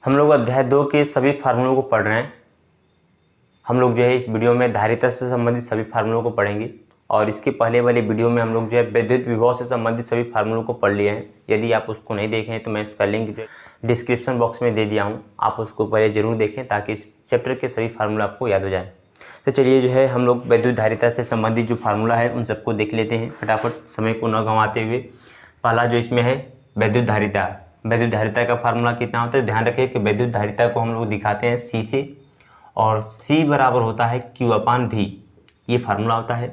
हम लोग अध्याय 2 के सभी फार्मूलों को पढ़ रहे हैं। हम लोग जो है इस वीडियो में धारिता से संबंधित सभी फार्मूलों को पढ़ेंगे और इसके पहले वाले वीडियो में हम लोग जो है विद्युत विभव से संबंधित सभी फार्मूलों को पढ़ लिए हैं। यदि आप उसको नहीं देखे हैं तो मैं उसका लिंक जो डिस्क्रिप्शन बॉक्स में दे दिया हूँ, आप उसको पहले ज़रूर देखें ताकि इस चैप्टर के सभी फार्मूला आपको याद हो जाए। तो चलिए जो है हम लोग विद्युत धारिता से संबंधित जो फार्मूला है उन सबको देख लेते हैं फटाफट, समय को न गंवाते हुए। पहला जो इसमें है विद्युत धारिता। विद्युत धारिता का फार्मूला कितना होता है? ध्यान रखिए कि विद्युत धारिता को हम लोग दिखाते हैं C से और C बराबर होता है Q/V। ये फार्मूला होता है।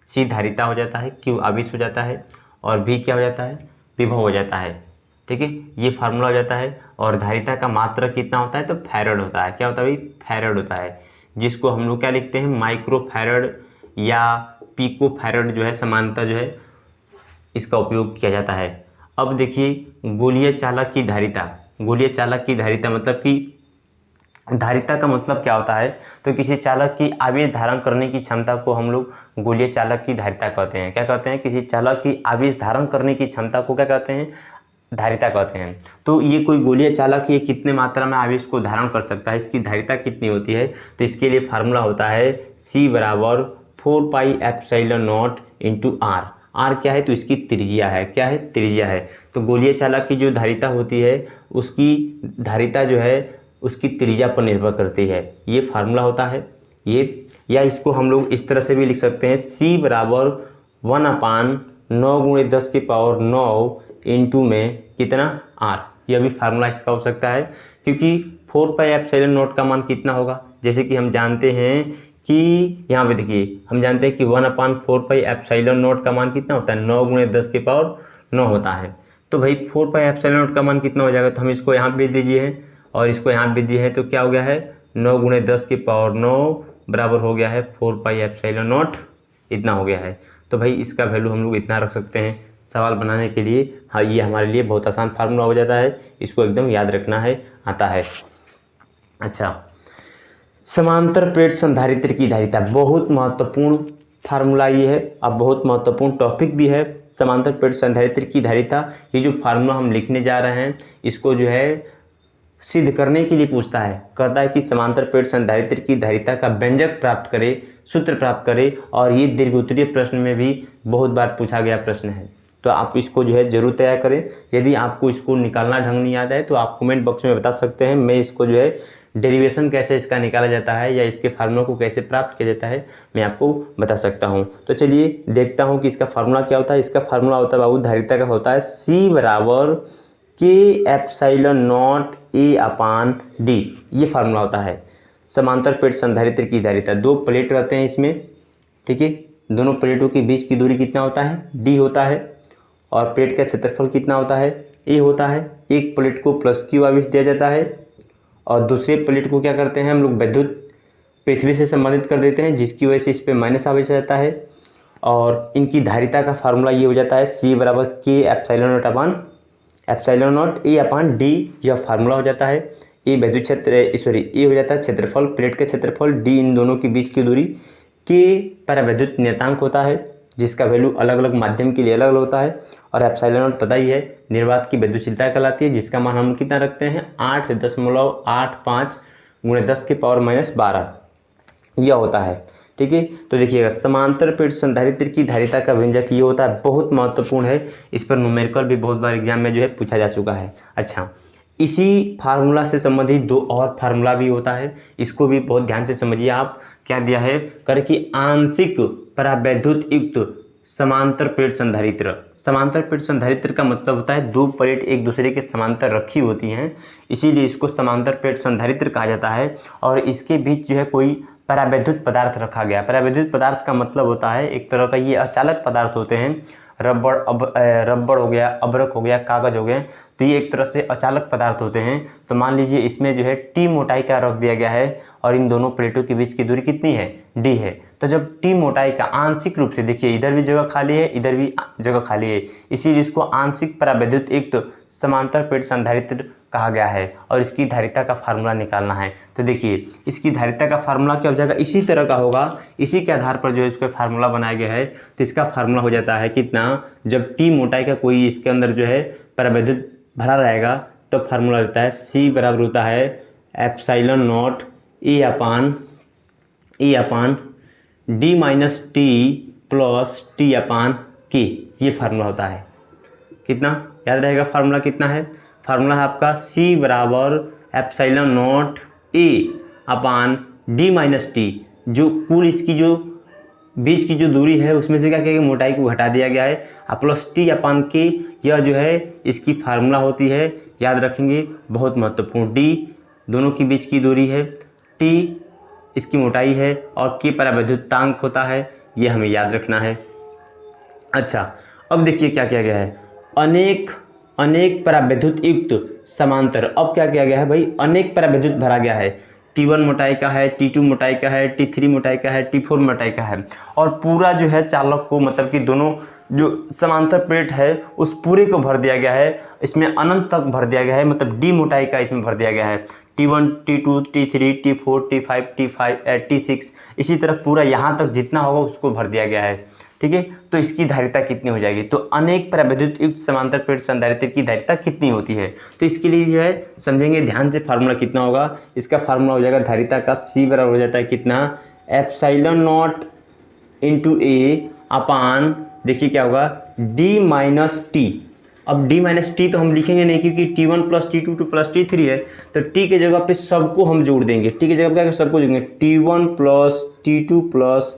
C धारिता हो जाता है, Q आवेश हो जाता है और V क्या हो जाता है? विभव हो जाता है। ठीक है, ये फार्मूला हो जाता है। और धारिता का मात्रा कितना होता है? तो फैरड होता है। क्या होता है भाई? फैरड होता है, जिसको हम लोग क्या लिखते हैं? माइक्रो फैरड या पिको फैरड जो है समानता जो है इसका उपयोग किया जाता है। अब देखिए गोलीय चालक की धारिता। गोलीय चालक की धारिता मतलब कि धारिता का मतलब क्या होता है? तो किसी चालक की आवेश धारण करने की क्षमता को हम लोग गोलीय चालक की धारिता कहते हैं। क्या कहते हैं? किसी चालक की आवेश धारण करने की क्षमता को क्या कहते हैं? धारिता कहते हैं। तो ये कोई गोलीय चालक ये कितने मात्रा में आवेश को धारण कर सकता है, इसकी धारिता कितनी होती है? तो इसके लिए फार्मूला होता है C बराबर 4πε0 × R। R क्या है? तो इसकी त्रिज्या है। क्या है? त्रिज्या है। तो गोलीय चालक की जो धारिता होती है उसकी धारिता जो है उसकी त्रिज्या पर निर्भर करती है। ये फार्मूला होता है ये, या इसको हम लोग इस तरह से भी लिख सकते हैं C बराबर 1/9 × 10⁹ में कितना? R। यह भी फार्मूला इसका हो सकता है, क्योंकि 4πε0 का मान कितना होगा? जैसे कि हम जानते हैं कि यहाँ पे देखिए हम जानते हैं कि 1/4πε0 का मान कितना होता है? 9 × 10⁹ होता है। तो भाई 4πε0 का मान कितना हो जाएगा? तो हम इसको यहाँ भी दीजिए और इसको यहाँ भी दिए हैं, तो क्या हो गया है? 9 × 10⁹ बराबर हो गया है 4πε0, इतना हो गया है। तो भाई इसका वैल्यू हम लोग इतना रख सकते हैं सवाल बनाने के लिए। हाँ, ये हमारे लिए बहुत आसान फार्मूला हो जाता है, इसको एकदम याद रखना है, आता है। अच्छा, समांतर प्लेट संधारित्र की धारिता बहुत महत्वपूर्ण फार्मूला ये है, अब बहुत महत्वपूर्ण टॉपिक भी है। समांतर प्लेट संधारित्र की धारिता, ये जो फार्मूला हम लिखने जा रहे हैं इसको जो है सिद्ध करने के लिए पूछता है, कहता है कि समांतर प्लेट संधारित्र की धारिता का व्यंजक प्राप्त करे, सूत्र प्राप्त करे। और ये दीर्घ उत्तरीय प्रश्न में भी बहुत बार पूछा गया प्रश्न है, तो आप इसको जो है जरूर तैयार करें। यदि आपको इसको निकालना ढंग नहीं आता है तो आप कमेंट बॉक्स में बता सकते हैं, मैं इसको जो है डेरिवेशन कैसे इसका निकाला जाता है या इसके फार्मूला को कैसे प्राप्त किया जाता है मैं आपको बता सकता हूं। तो चलिए देखता हूं कि इसका फार्मूला क्या होता है। इसका फार्मूला होता है बाबू धारिता का होता है C बराबर Kε0 A/D। ये फार्मूला होता है समांतर प्लेट संधारित्र की धारिता। दो प्लेट रहते हैं इसमें, ठीक है, दोनों प्लेटों के बीच की दूरी कितना होता है? D होता है। और प्लेट का क्षेत्रफल कितना होता है? A होता है। एक प्लेट को +Q आवेश दिया जाता है और दूसरे प्लेट को क्या करते हैं हम लोग? विद्युत पृथ्वी से संबंधित कर देते हैं, जिसकी वजह से इस पर माइनस आवेश रहता है। और इनकी धारिता का फार्मूला ये हो जाता है C बराबर Kε0 A/D। यह फार्मूला हो जाता है। ए विद्युत क्षेत्र ए हो जाता है क्षेत्रफल, प्लेट का क्षेत्रफल, D इन दोनों के बीच की दूरी, K परावैद्युत नियतांक होता है जिसका वैल्यू अलग अलग माध्यम के लिए अलग अलग होता है। और ε0 पता ही है निर्वात की विद्युतशीलता कहलाती है, जिसका मान हम कितना रखते हैं? 8.85 × 10⁻12 यह होता है। ठीक है, तो देखिएगा समांतर प्लेट संधारित्र की धारिता का व्यंजक ये होता है, बहुत महत्वपूर्ण है। इस पर न्यूमेरिकल भी बहुत बार एग्जाम में जो है पूछा जा चुका है। अच्छा, इसी फार्मूला से संबंधित दो और फार्मूला भी होता है, इसको भी बहुत ध्यान से समझिए आप। क्या दिया है? कर कि आंशिक परावैद्युत युक्त समांतर प्लेट संधारित्र। समांतर प्लेट संधारित्र का मतलब होता है दो प्लेट एक दूसरे के समांतर रखी होती हैं, इसीलिए इसको समांतर प्लेट संधारित्र कहा जाता है। और इसके बीच जो है कोई परावैद्युत पदार्थ रखा गया। परावैद्युत पदार्थ का मतलब होता है एक तरह का ये अचालक पदार्थ होते हैं, रबड़ हो गया, अबरक हो गया, कागज हो गए, तो ये एक तरह से अचालक पदार्थ होते हैं। तो मान लीजिए इसमें जो है T मोटाई का रख दिया गया है और इन दोनों प्लेटों के बीच की दूरी कितनी है? D है। तो जब T मोटाई का आंशिक रूप से, देखिए इधर भी जगह खाली है, इधर भी जगह खाली है, इसीलिए इसको आंशिक परावैद्युत युक्त समांतर प्लेट संधारित्र कहा गया है। और इसकी धारिता का फार्मूला निकालना है। तो देखिए इसकी धारिता का फार्मूला क्या हो जाएगा? इसी तरह का होगा, इसी के आधार पर जो है इसका फार्मूला बनाया गया है। तो इसका फार्मूला हो जाता है कितना? जब T मोटाई का कोई इसके अंदर जो है परावैद्युत भरा रहेगा तब फार्मूला होता है C बराबर होता है epsilon not E upon D minus T plus T upon K। ये फार्मूला होता है। कितना याद रहेगा फार्मूला कितना है? फार्मूला है आपका C बराबर epsilon not E upon D minus T, जो कुल इसकी जो बीच की जो दूरी है उसमें से क्या किया गया, मोटाई को घटा दिया गया है, प्लस T अपान K। यह जो है इसकी फार्मूला होती है, याद रखेंगे, बहुत महत्वपूर्ण। D दोनों के बीच की दूरी है, T इसकी मोटाई है और K परावैद्युतांक होता है, ये हमें याद रखना है। अच्छा, अब देखिए क्या किया गया है, अनेक परावैद्युत युक्त समांतर। अब क्या किया गया है भाई, अनेक परावैद्युत भरा गया है। T1 मोटाई का है, T2 मोटाई का है, T3 मोटाई का है, T4 मोटाई का है, और पूरा जो है चालक को, मतलब कि दोनों जो समांतर प्लेट है उस पूरे को भर दिया गया है, इसमें अनंत तक भर दिया गया है, मतलब D मोटाई का इसमें भर दिया गया है। T1, T2, T3, T4, T5, T6, इसी तरह पूरा यहाँ तक जितना होगा उसको भर दिया गया है। ठीक है, तो इसकी धारिता कितनी हो जाएगी, तो अनेक परावैद्युत युक्त समांतर प्लेट संधारित्र की धारिता कितनी होती है, तो इसके लिए जो है समझेंगे ध्यान से। फार्मूला कितना होगा, इसका फार्मूला हो जाएगा धारिता का C बराबर हो जाता है कितना, एप्सिलॉन नॉट इंटू ए अपान, देखिए क्या होगा, D माइनस टी। अब D माइनस टी तो हम लिखेंगे नहीं, क्योंकि T1 plus T2 plus T3 है, तो T के जगह पे सबको हम जोड़ देंगे। T के जगह पे सबको जोड़ेंगे, T1 plus T2 plus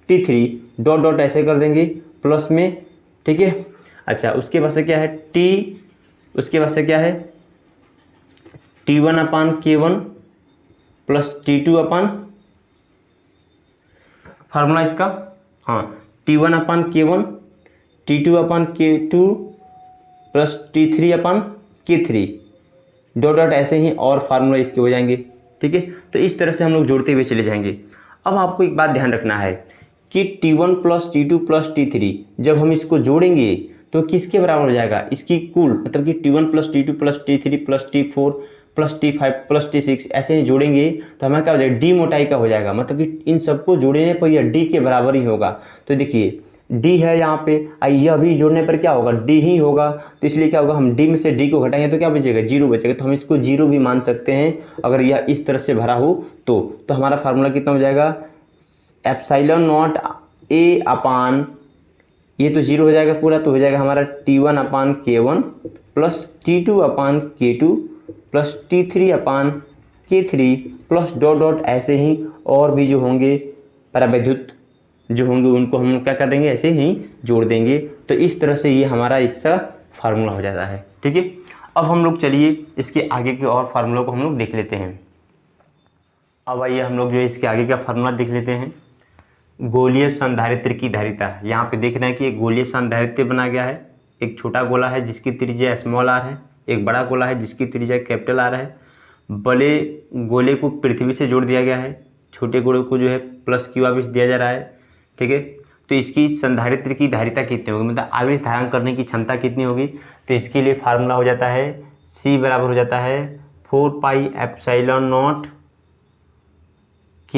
T3 dot dot ऐसे कर देंगे प्लस में। ठीक है, अच्छा, उसके बाद से क्या है उसके बाद से क्या है, T1 अपान K1 प्लस T2 अपान, फार्मूला इसका, हाँ, T1 अपान K1, T2 अपान K2 प्लस T3 अपान K3 डॉट डॉट ऐसे ही और फार्मूला इसके हो जाएंगे। ठीक है, तो इस तरह से हम लोग जोड़ते हुए चले जाएंगे। अब आपको एक बात ध्यान रखना है कि T1 plus T2 plus T3 जब हम इसको जोड़ेंगे तो किसके बराबर हो जाएगा, इसकी कुल, मतलब कि T1 plus T2 plus T3 plus T4 plus T5 plus T6 ऐसे ही जोड़ेंगे तो हमारा क्या हो जाएगा, D मोटाई का हो जाएगा, मतलब कि इन सबको जोड़ने पर यह D के बराबर ही होगा। तो देखिए D है यहाँ पे, यह भी जोड़ने पर क्या होगा, D ही होगा, तो इसलिए क्या होगा, हम D में से D को घटाएंगे तो क्या बचेगा, 0 बचेगा, तो हम इसको 0 भी मान सकते हैं अगर यह इस तरह से भरा हो तो हमारा फार्मूला कितना हो जाएगा, एप्सिलॉन नॉट ए अपान, ये तो 0 हो जाएगा पूरा, तो हो जाएगा हमारा T1 अपान K1 प्लस T2 अपान K2 प्लस T3 अपान K3 प्लस डॉट डॉट ऐसे ही और भी जो होंगे परावैद्युत जो होंगे उनको हम क्या कर देंगे, ऐसे ही जोड़ देंगे। तो इस तरह से ये हमारा इसका फार्मूला हो जाता है। ठीक है, अब हम लोग चलिए इसके आगे के और फार्मूला को हम लोग देख लेते हैं। अब आइए हम लोग जो है इसके आगे का फार्मूला देख लेते हैं। गोलीय संधारित्र की धारिता, यहाँ पे देख रहे हैं कि एक गोलीय संधारित्र बना गया है, एक छोटा गोला है जिसकी त्रिज्या स्मॉल r है, एक बड़ा गोला है जिसकी त्रिज्या कैपिटल R है। बड़े गोले को पृथ्वी से जोड़ दिया गया है, छोटे गोले को जो है प्लस q आवेश दिया जा रहा है। ठीक है, तो इसकी संधारित्र की धारिता कितनी होगी, मतलब आवेश धारण करने की क्षमता कितनी होगी, तो इसके लिए फार्मूला हो जाता है C बराबर हो जाता है 4 पाई एप्सिलॉन नॉट K,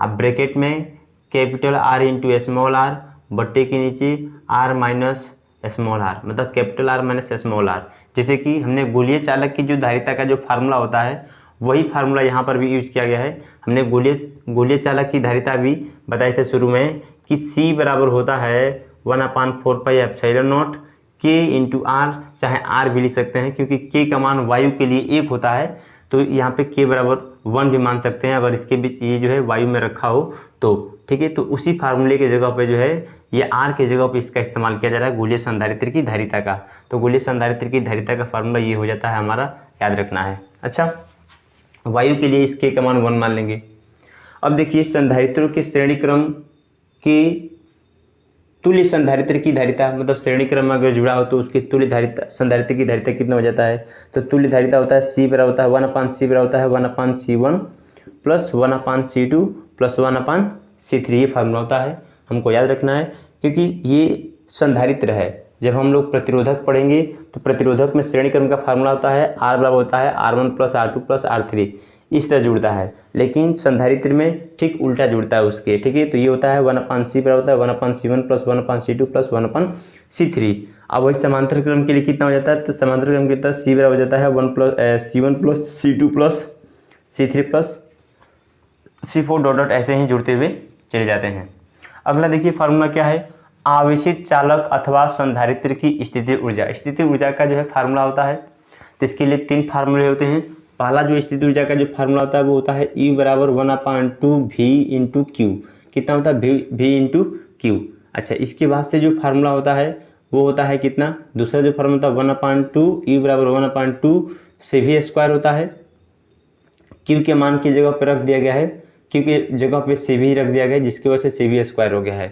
आप ब्रैकेट में capital R into small r बट्टे के नीचे R माइनस स्मॉल r, मतलब capital R minus small r। जैसे कि हमने गोलीय चालक की जो धारिता का जो फार्मूला होता है वही फार्मूला यहाँ पर भी यूज किया गया है। हमने गोलीय चालक की धारिता भी बताए थे शुरू में कि C बराबर होता है 1/4 pi epsilon not K into R, चाहे R भी लिख सकते हैं क्योंकि K का मान वायु के लिए 1 होता है, तो यहाँ पे K बराबर 1 भी मान सकते हैं अगर इसके बीच ये जो है वायु में रखा हो तो। ठीक है, तो उसी फार्मूले के जगह पे जो है ये R के जगह पे इसका इस्तेमाल किया जा रहा है गोलीय संधारित्र की धारिता का। तो गोलीय संधारित्र की धारिता का फार्मूला ये हो जाता है हमारा, याद रखना है। अच्छा, वायु के लिए इस K का मान 1 मान लेंगे। अब देखिए संधारित्रों के श्रेणी क्रम के तुल्य संधारित्र की धारिता, मतलब श्रेणी क्रम में अगर जुड़ा हो तो उसकी तुल्य धारिता संधारित्र की धारिता कितना हो जाता है, तो तुल्य धारिता होता है C बराबर होता है 1/C बराबर होता है 1/C1 plus 1/C2 plus 1/C3। ये फार्मूला होता है, हमको याद रखना है क्योंकि ये संधारित्र है। जब हम लोग प्रतिरोधक पढ़ेंगे तो प्रतिरोधक में श्रेणी क्रम का फार्मूला होता है R बराबर होता है R1 plus R2 plus R3, इस तरह जुड़ता है, लेकिन संधारित्र में ठीक उल्टा जुड़ता है उसके। ठीक है, तो ये होता है 1/C बराबर होता है 1/C1 plus 1/C2 plus 1/C3। अब वही समांतर क्रम के लिए कितना हो जाता है, तो समांतर क्रम के तहत सी बराबर हो जाता है C1 plus C2 plus C3 plus C4 dot dot ऐसे ही जुड़ते हुए चले जाते हैं। अगला देखिए फार्मूला क्या है, आवेशित चालक अथवा संधारित्र की स्थिति ऊर्जा। स्थिति ऊर्जा का जो है फार्मूला होता है, तो इसके लिए 3 फार्मूले होते हैं। पहला जो स्थिति ऊर्जा का जो फार्मूला होता है वो होता है E बराबर 1/2 V इंटू क्यू। कितना होता है, V इंटू क्यू। अच्छा, इसके बाद से जो फार्मूला होता है वो होता है कितना, दूसरा जो फार्मूला होता है 1/2 E बराबर 1/2 CV स्क्वायर होता है। क्यू के मान की जगह पर रख दिया गया है, क्यू की जगह पे CV रख दिया गया है, जिसकी वजह से CV स्क्वायर हो गया है।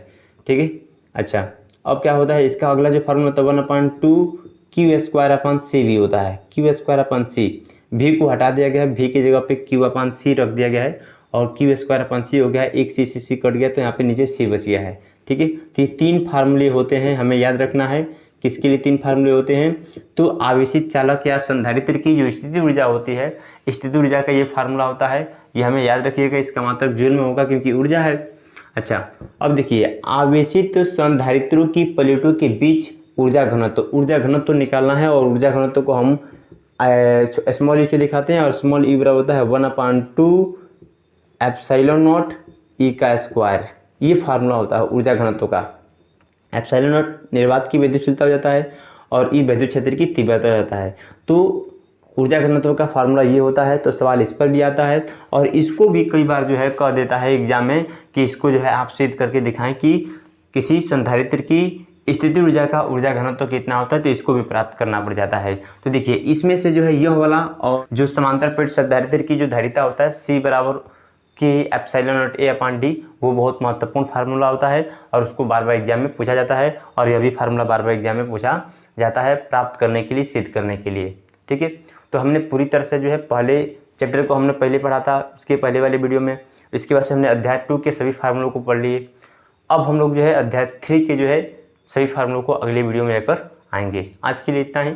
ठीक है। अच्छा, अब क्या होता है, इसका अगला जो फार्मूला होता है 1/2 क्यू स्क्वायर अपन CV होता है, क्यू स्क्वायर अपन सी। भी को हटा दिया गया है, भी की जगह पे क्यू अपन सी रख दिया गया है और क्यू स्क्वायर अपन सी हो गया है, एक सी कट गया तो यहाँ पे नीचे सी बच गया है। ठीक है। तो ये 3 फार्मूले होते हैं, हमें याद रखना है किसके लिए 3 फार्मूले होते हैं, तो आवेशित चालक या संधारित्र की जो स्थिति ऊर्जा होती है, स्थिति ऊर्जा का ये फार्मूला होता है, ये हमें याद रखिएगा, इसका मात्रक जूल में होगा क्योंकि ऊर्जा है। अच्छा, अब देखिए आवेशित संधारित्रों की प्लेटों के बीच ऊर्जा घनत्व तो निकालना है और ऊर्जा घनत्व को हम स्मॉल ई से दिखाते हैं और स्मॉल ई बराबर होता है 1/2 एप्सिलॉन नॉट ई का स्क्वायर। ये फार्मूला होता है ऊर्जा घनत्व का। एप्सिलॉन नॉट निर्वात की विद्युतशीलता हो जाता है और ई विद्युत क्षेत्र की तीव्रता हो जाता है। तो ऊर्जा घनत्व का फार्मूला ये होता है, तो सवाल इस पर भी आता है और इसको भी कई बार जो है कह देता है एग्जाम में कि इसको जो है आप सिद्ध करके दिखाएं कि किसी संधारित्र की स्थिति ऊर्जा का ऊर्जा घनत्व कितना होता है, तो इसको भी प्राप्त करना पड़ जाता है। तो देखिए इसमें से जो है यह वाला और जो समांतर प्लेट संधारित्र की जो धारिता होता है C बराबर की एप्सिलॉन नॉट A/D, वो बहुत महत्वपूर्ण फार्मूला होता है और उसको बार बार एग्जाम में पूछा जाता है और यह भी फार्मूला बार बार एग्जाम में पूछा जाता है प्राप्त करने के लिए, सिद्ध करने के लिए। ठीक है। तो हमने पूरी तरह से जो है पहले चैप्टर को हमने पहले पढ़ा था उसके पहले वाले वीडियो में, इसके बाद से हमने अध्याय 2 के सभी फार्मूलों को पढ़ लिए। अब हम लोग जो है अध्याय 3 के जो है सभी फार्मूलों को अगले वीडियो में लेकर आएंगे। आज के लिए इतना ही।